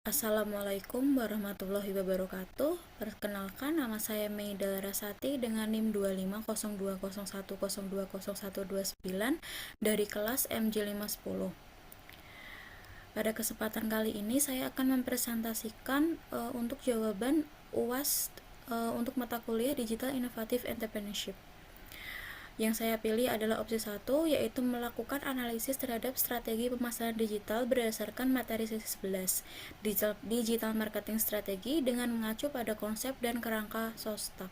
Assalamualaikum warahmatullahi wabarakatuh. Perkenalkan, nama saya Mei Dalarasati dengan NIM 2502010202129 dari kelas MJ510. Pada kesempatan kali ini saya akan mempresentasikan untuk jawaban UAS untuk mata kuliah Digital Innovative Entrepreneurship. Yang saya pilih adalah opsi 1, yaitu melakukan analisis terhadap strategi pemasaran digital berdasarkan materi sesi 11, Digital Marketing Strategi, dengan mengacu pada konsep dan kerangka SOSTAK.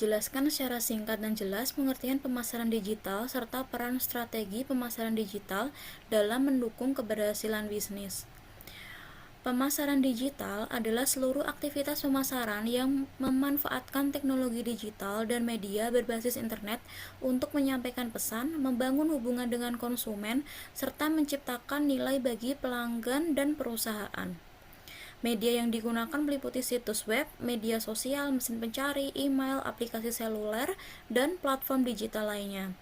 Jelaskan secara singkat dan jelas pengertian pemasaran digital serta peran strategi pemasaran digital dalam mendukung keberhasilan bisnis. Pemasaran digital adalah seluruh aktivitas pemasaran yang memanfaatkan teknologi digital dan media berbasis internet untuk menyampaikan pesan, membangun hubungan dengan konsumen, serta menciptakan nilai bagi pelanggan dan perusahaan. Media yang digunakan meliputi situs web, media sosial, mesin pencari, email, aplikasi seluler, dan platform digital lainnya.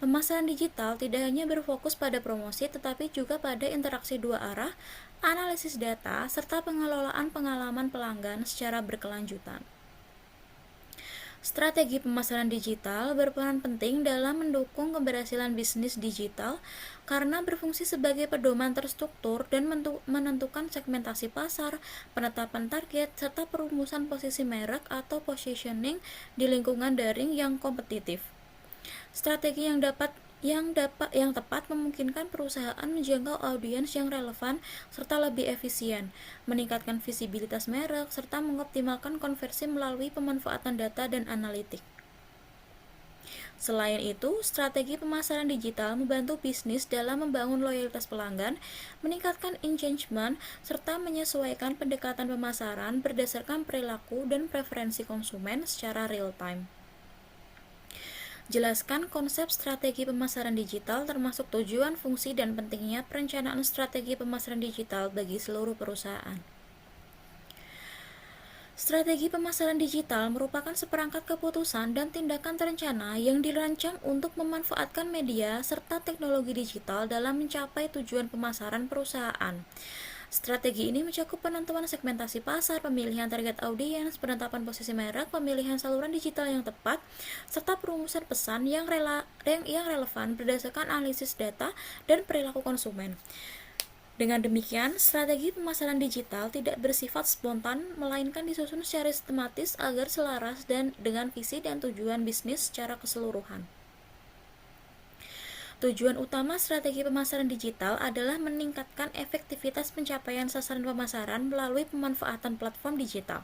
Pemasaran digital tidak hanya berfokus pada promosi, tetapi juga pada interaksi dua arah, analisis data, serta pengelolaan pengalaman pelanggan secara berkelanjutan. Strategi pemasaran digital berperan penting dalam mendukung keberhasilan bisnis digital karena berfungsi sebagai pedoman terstruktur dan menentukan segmentasi pasar, penetapan target, serta perumusan posisi merek atau positioning di lingkungan daring yang kompetitif. Strategi yang tepat memungkinkan perusahaan menjangkau audiens yang relevan serta lebih efisien, meningkatkan visibilitas merek, serta mengoptimalkan konversi melalui pemanfaatan data dan analitik. Selain itu, strategi pemasaran digital membantu bisnis dalam membangun loyalitas pelanggan, meningkatkan engagement, serta menyesuaikan pendekatan pemasaran berdasarkan perilaku dan preferensi konsumen secara real-time. Jelaskan konsep strategi pemasaran digital termasuk tujuan, fungsi, dan pentingnya perencanaan strategi pemasaran digital bagi seluruh perusahaan. Strategi pemasaran digital merupakan seperangkat keputusan dan tindakan terencana yang dirancang untuk memanfaatkan media serta teknologi digital dalam mencapai tujuan pemasaran perusahaan. Strategi ini mencakup penentuan segmentasi pasar, pemilihan target audiens, penetapan posisi merek, pemilihan saluran digital yang tepat, serta perumusan pesan yang relevan berdasarkan analisis data dan perilaku konsumen. Dengan demikian, strategi pemasaran digital tidak bersifat spontan, melainkan disusun secara sistematis agar selaras dengan visi dan tujuan bisnis secara keseluruhan. Tujuan utama strategi pemasaran digital adalah meningkatkan efektivitas pencapaian sasaran pemasaran melalui pemanfaatan platform digital.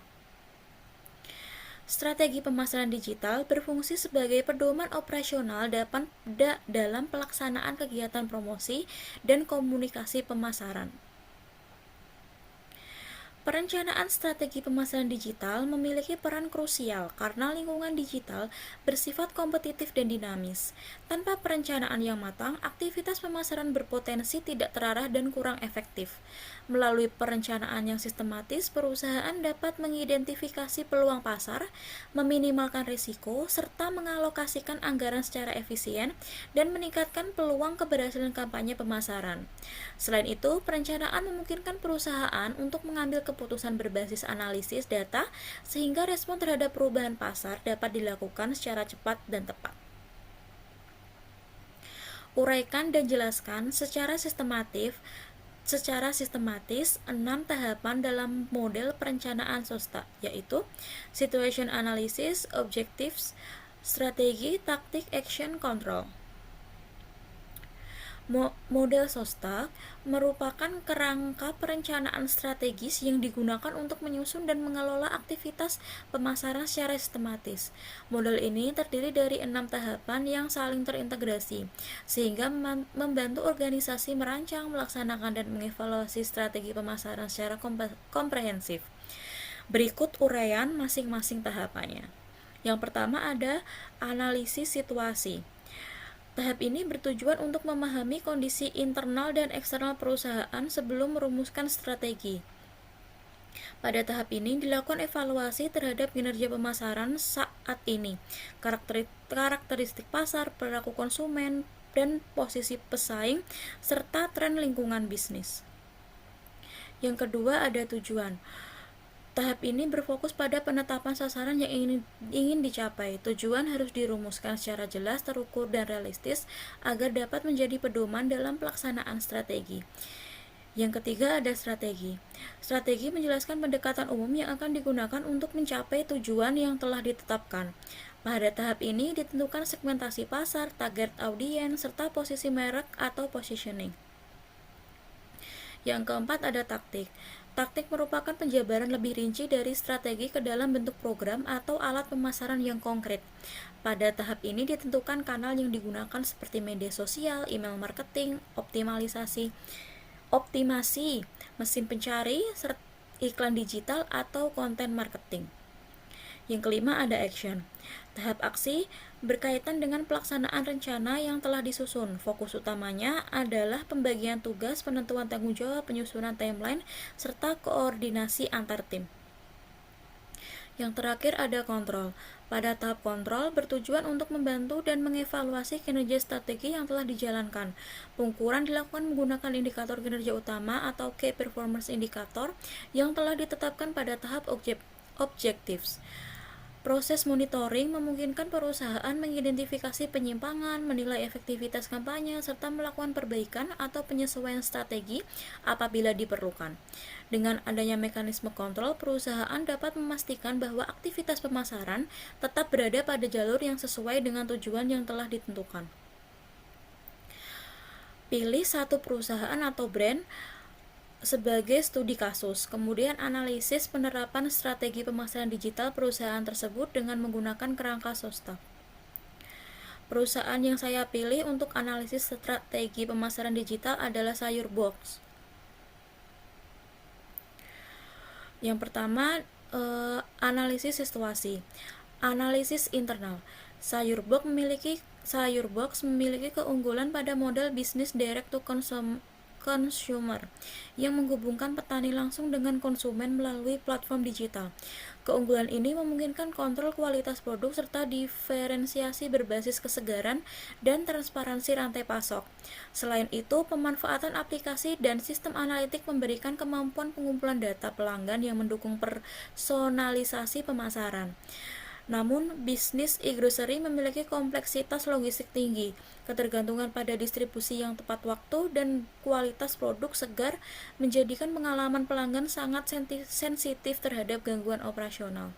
Strategi pemasaran digital berfungsi sebagai pedoman operasional dalam pelaksanaan kegiatan promosi dan komunikasi pemasaran. Perencanaan strategi pemasaran digital memiliki peran krusial karena lingkungan digital bersifat kompetitif dan dinamis. Tanpa perencanaan yang matang, aktivitas pemasaran berpotensi tidak terarah dan kurang efektif. Melalui perencanaan yang sistematis, perusahaan dapat mengidentifikasi peluang pasar, meminimalkan risiko, serta mengalokasikan anggaran secara efisien dan meningkatkan peluang keberhasilan kampanye pemasaran. Selain itu, perencanaan memungkinkan perusahaan untuk mengambil keputusan berbasis analisis data sehingga respon terhadap perubahan pasar dapat dilakukan secara cepat dan tepat. Uraikan dan jelaskan secara sistematis 6 tahapan dalam model perencanaan SOSTA, yaitu Situation Analysis, Objectives, Strategi, Taktik, Action, Control. Model SOSTA merupakan kerangka perencanaan strategis yang digunakan untuk menyusun dan mengelola aktivitas pemasaran secara sistematis. Model ini terdiri dari 6 tahapan yang saling terintegrasi, sehingga membantu organisasi merancang, melaksanakan, dan mengevaluasi strategi pemasaran secara komprehensif. Berikut uraian masing-masing tahapannya. Yang pertama ada analisis situasi. Tahap ini bertujuan untuk memahami kondisi internal dan eksternal perusahaan sebelum merumuskan strategi. Pada tahap ini dilakukan evaluasi terhadap kinerja pemasaran saat ini, karakteristik pasar, perilaku konsumen, dan posisi pesaing, serta tren lingkungan bisnis. Yang kedua ada tujuan. Tahap ini berfokus pada penetapan sasaran yang ingin dicapai. Tujuan harus dirumuskan secara jelas, terukur, dan realistis agar dapat menjadi pedoman dalam pelaksanaan strategi. Yang ketiga ada strategi. Strategi menjelaskan pendekatan umum yang akan digunakan untuk mencapai tujuan yang telah ditetapkan. Pada tahap ini ditentukan segmentasi pasar, target audiens, serta posisi merek atau positioning. Yang keempat ada taktik. Taktik merupakan penjabaran lebih rinci dari strategi ke dalam bentuk program atau alat pemasaran yang konkret. Pada tahap ini ditentukan kanal yang digunakan seperti media sosial, email marketing, optimasi, mesin pencari, iklan digital atau konten marketing. Yang kelima ada action. Tahap aksi berkaitan dengan pelaksanaan rencana yang telah disusun. Fokus utamanya adalah pembagian tugas, penentuan tanggung jawab, penyusunan timeline, serta koordinasi antar tim. Yang terakhir ada kontrol. Pada tahap kontrol bertujuan untuk membantu dan mengevaluasi kinerja strategi yang telah dijalankan. Pengukuran dilakukan menggunakan indikator kinerja utama atau Key Performance Indicator yang telah ditetapkan pada tahap objectives. Proses monitoring memungkinkan perusahaan mengidentifikasi penyimpangan, menilai efektivitas kampanye, serta melakukan perbaikan atau penyesuaian strategi apabila diperlukan. Dengan adanya mekanisme kontrol, perusahaan dapat memastikan bahwa aktivitas pemasaran tetap berada pada jalur yang sesuai dengan tujuan yang telah ditentukan. Pilih satu perusahaan atau brand sebagai studi kasus, kemudian analisis penerapan strategi pemasaran digital perusahaan tersebut dengan menggunakan kerangka SOSTA. Perusahaan yang saya pilih untuk analisis strategi pemasaran digital adalah Sayurbox. Yang pertama, analisis situasi. Analisis internal. Sayurbox memiliki keunggulan pada model bisnis direct to consumer yang menghubungkan petani langsung dengan konsumen melalui platform digital. Keunggulan ini memungkinkan kontrol kualitas produk serta diferensiasi berbasis kesegaran dan transparansi rantai pasok. Selain itu, pemanfaatan aplikasi dan sistem analitik memberikan kemampuan pengumpulan data pelanggan yang mendukung personalisasi pemasaran. Namun, bisnis e-grocery memiliki kompleksitas logistik tinggi, ketergantungan pada distribusi yang tepat waktu, dan kualitas produk segar menjadikan pengalaman pelanggan sangat sensitif terhadap gangguan operasional.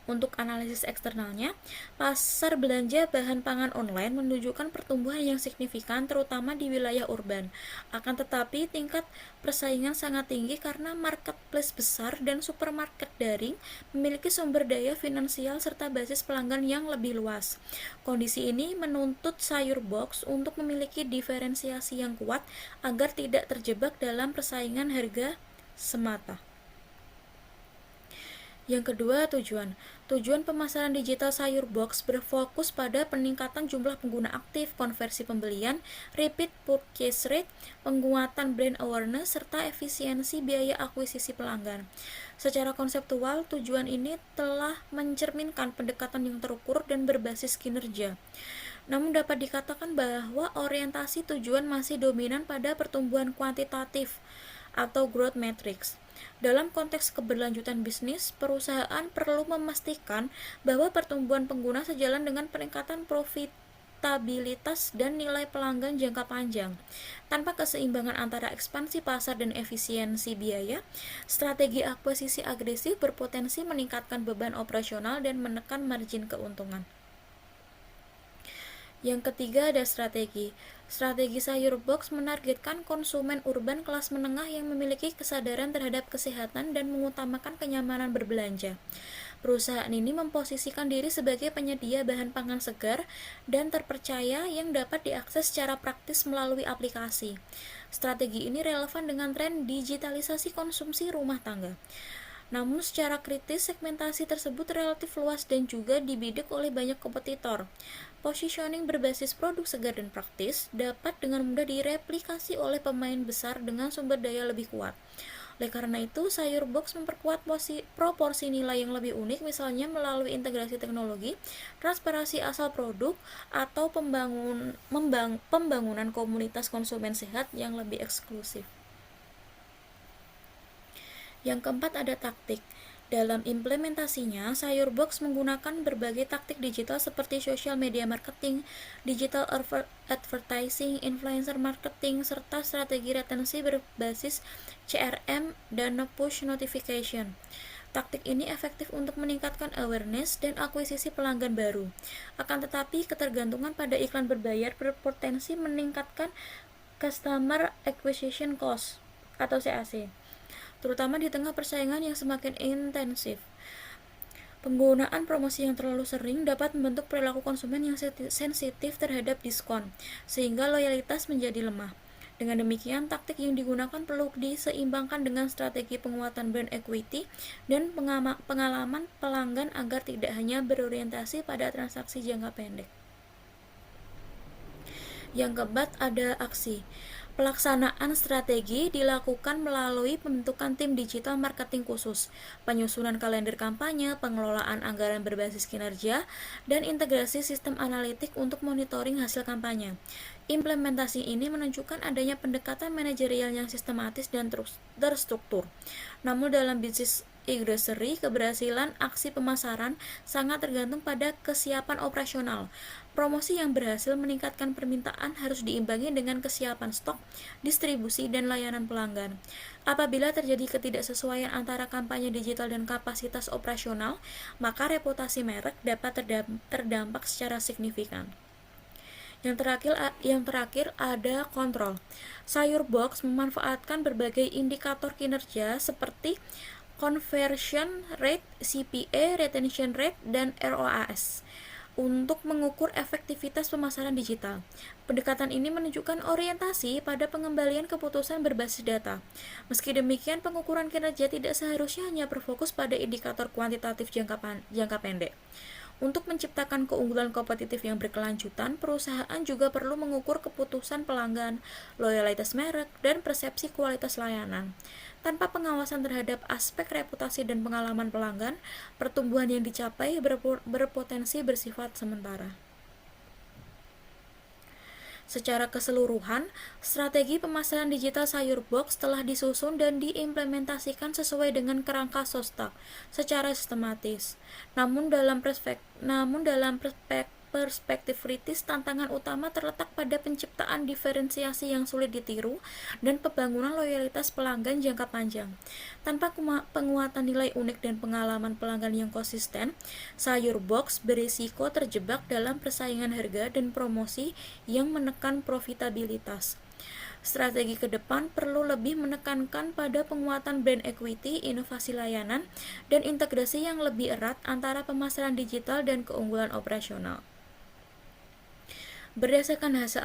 Untuk analisis eksternalnya, pasar belanja bahan pangan online menunjukkan pertumbuhan yang signifikan terutama di wilayah urban. Akan tetapi, tingkat persaingan sangat tinggi karena marketplace besar dan supermarket daring memiliki sumber daya finansial serta basis pelanggan yang lebih luas. Kondisi ini menuntut Sayurbox untuk memiliki diferensiasi yang kuat agar tidak terjebak dalam persaingan harga semata. Yang kedua, tujuan. Tujuan pemasaran digital Sayurbox berfokus pada peningkatan jumlah pengguna aktif, konversi pembelian, repeat purchase rate, penguatan brand awareness, serta efisiensi biaya akuisisi pelanggan. Secara konseptual, tujuan ini telah mencerminkan pendekatan yang terukur dan berbasis kinerja. Namun dapat dikatakan bahwa orientasi tujuan masih dominan pada pertumbuhan kuantitatif atau growth metrics. Dalam konteks keberlanjutan bisnis, perusahaan perlu memastikan bahwa pertumbuhan pengguna sejalan dengan peningkatan profitabilitas dan nilai pelanggan jangka panjang. Tanpa keseimbangan antara ekspansi pasar dan efisiensi biaya, strategi akuisisi agresif berpotensi meningkatkan beban operasional dan menekan margin keuntungan. Yang ketiga ada strategi. Strategi Sayurbox menargetkan konsumen urban kelas menengah yang memiliki kesadaran terhadap kesehatan dan mengutamakan kenyamanan berbelanja. Perusahaan ini memposisikan diri sebagai penyedia bahan pangan segar dan terpercaya yang dapat diakses secara praktis melalui aplikasi. Strategi ini relevan dengan tren digitalisasi konsumsi rumah tangga. Namun secara kritis, segmentasi tersebut relatif luas dan juga dibidik oleh banyak kompetitor. Positioning berbasis produk segar dan praktis dapat dengan mudah direplikasi oleh pemain besar dengan sumber daya lebih kuat. Oleh karena itu, Sayur Box memperkuat proporsi nilai yang lebih unik, misalnya melalui integrasi teknologi, transparansi asal produk, atau pembangunan komunitas konsumen sehat yang lebih eksklusif. Yang keempat ada taktik. Dalam implementasinya, Sayur Box menggunakan berbagai taktik digital seperti social media marketing, digital advertising, influencer marketing, serta strategi retensi berbasis CRM dan push notification. Taktik ini efektif untuk meningkatkan awareness dan akuisisi pelanggan baru. Akan tetapi, ketergantungan pada iklan berbayar berpotensi meningkatkan customer acquisition cost atau CAC, terutama di tengah persaingan yang semakin intensif. Penggunaan promosi yang terlalu sering dapat membentuk perilaku konsumen yang sensitif terhadap diskon, sehingga loyalitas menjadi lemah. Dengan demikian, taktik yang digunakan perlu diseimbangkan dengan strategi penguatan brand equity dan pengalaman pelanggan agar tidak hanya berorientasi pada transaksi jangka pendek. Yang keempat ada aksi. Pelaksanaan strategi dilakukan melalui pembentukan tim digital marketing khusus, penyusunan kalender kampanye, pengelolaan anggaran berbasis kinerja, dan integrasi sistem analitik untuk monitoring hasil kampanye. Implementasi ini menunjukkan adanya pendekatan manajerial yang sistematis dan terstruktur. Namun dalam bisnis e-grocery, keberhasilan aksi pemasaran sangat tergantung pada kesiapan operasional. Promosi yang berhasil meningkatkan permintaan harus diimbangi dengan kesiapan stok, distribusi, dan layanan pelanggan. Apabila terjadi ketidaksesuaian antara kampanye digital dan kapasitas operasional, maka reputasi merek dapat terdampak secara signifikan. Yang terakhir ada kontrol. Sayur Box memanfaatkan berbagai indikator kinerja seperti conversion rate, CPA, retention rate, dan ROAS untuk mengukur efektivitas pemasaran digital. Pendekatan ini menunjukkan orientasi pada pengembalian keputusan berbasis data. Meski demikian, pengukuran kinerja tidak seharusnya hanya berfokus pada indikator kuantitatif jangka pendek. Untuk menciptakan keunggulan kompetitif yang berkelanjutan, perusahaan juga perlu mengukur keputusan pelanggan, loyalitas merek, dan persepsi kualitas layanan. Tanpa pengawasan terhadap aspek reputasi dan pengalaman pelanggan, pertumbuhan yang dicapai berpotensi bersifat sementara. Secara keseluruhan, strategi pemasaran digital Sayur Box telah disusun dan diimplementasikan sesuai dengan kerangka SOSTAK secara sistematis. Namun dalam perspektif kritis, tantangan utama terletak pada penciptaan diferensiasi yang sulit ditiru dan pembangunan loyalitas pelanggan jangka panjang. Tanpa penguatan nilai unik dan pengalaman pelanggan yang konsisten, Sayur Box berisiko terjebak dalam persaingan harga dan promosi yang menekan profitabilitas. Strategi ke depan perlu lebih menekankan pada penguatan brand equity, inovasi layanan, dan integrasi yang lebih erat antara pemasaran digital dan keunggulan operasional. Berdasarkan hasil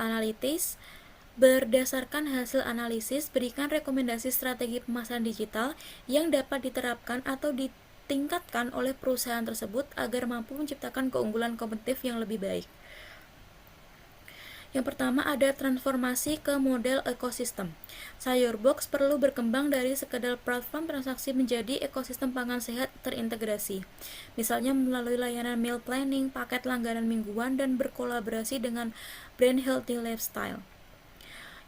analisis, berikan rekomendasi strategi pemasaran digital yang dapat diterapkan atau ditingkatkan oleh perusahaan tersebut agar mampu menciptakan keunggulan kompetitif yang lebih baik. Yang pertama ada transformasi ke model ekosistem. Sayur Box perlu berkembang dari sekedar platform transaksi menjadi ekosistem pangan sehat terintegrasi. Misalnya melalui layanan meal planning, paket langganan mingguan, dan berkolaborasi dengan brand healthy lifestyle.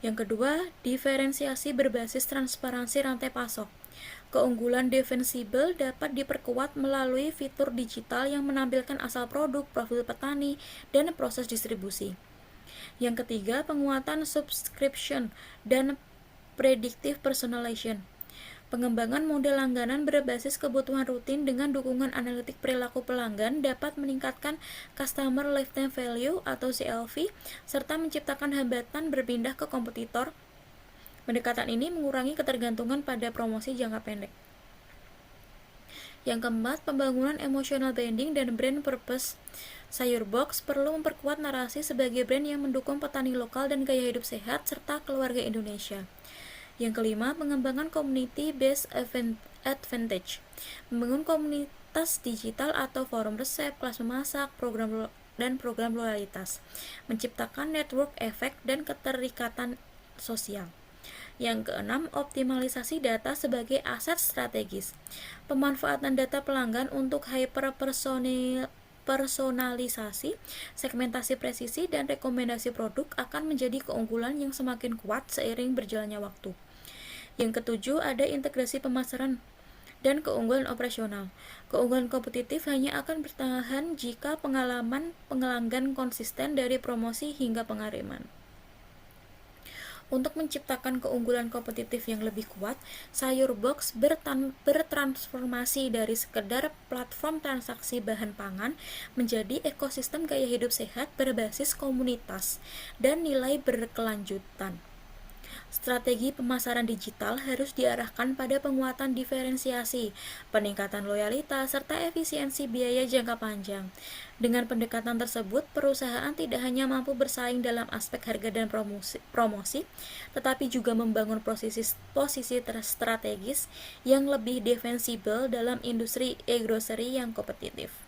Yang kedua, diferensiasi berbasis transparansi rantai pasok. Keunggulan defensible dapat diperkuat melalui fitur digital yang menampilkan asal produk, profil petani, dan proses distribusi. Yang ketiga, penguatan subscription dan predictive personalization. Pengembangan model langganan berbasis kebutuhan rutin dengan dukungan analitik perilaku pelanggan dapat meningkatkan customer lifetime value atau CLV serta menciptakan hambatan berpindah ke kompetitor. Pendekatan ini mengurangi ketergantungan pada promosi jangka pendek. Yang keempat, pembangunan emotional branding dan brand purpose. Sayur Box perlu memperkuat narasi sebagai brand yang mendukung petani lokal dan gaya hidup sehat serta keluarga Indonesia. Yang kelima, pengembangan community-based advantage. Membangun komunitas digital atau forum resep, kelas memasak, program loyalitas. Menciptakan network effect dan keterikatan sosial. Yang keenam, optimalisasi data sebagai aset strategis. Pemanfaatan data pelanggan untuk personalisasi, segmentasi presisi, dan rekomendasi produk akan menjadi keunggulan yang semakin kuat seiring berjalannya waktu. Yang ketujuh, ada integrasi pemasaran dan keunggulan operasional. Keunggulan kompetitif hanya akan bertahan jika pengalaman pelanggan konsisten dari promosi hingga pengiriman. Untuk menciptakan keunggulan kompetitif yang lebih kuat, Sayurbox bertransformasi dari sekedar platform transaksi bahan pangan menjadi ekosistem gaya hidup sehat berbasis komunitas dan nilai berkelanjutan. Strategi pemasaran digital harus diarahkan pada penguatan diferensiasi, peningkatan loyalitas, serta efisiensi biaya jangka panjang. Dengan pendekatan tersebut, perusahaan tidak hanya mampu bersaing dalam aspek harga dan promosi, tetapi juga membangun posisi strategis yang lebih defensibel dalam industri e-grocery yang kompetitif.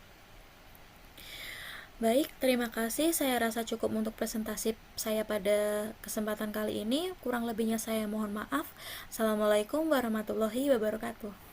Baik, terima kasih. Saya rasa cukup untuk presentasi saya pada kesempatan kali ini. Kurang lebihnya saya mohon maaf. Assalamualaikum warahmatullahi wabarakatuh.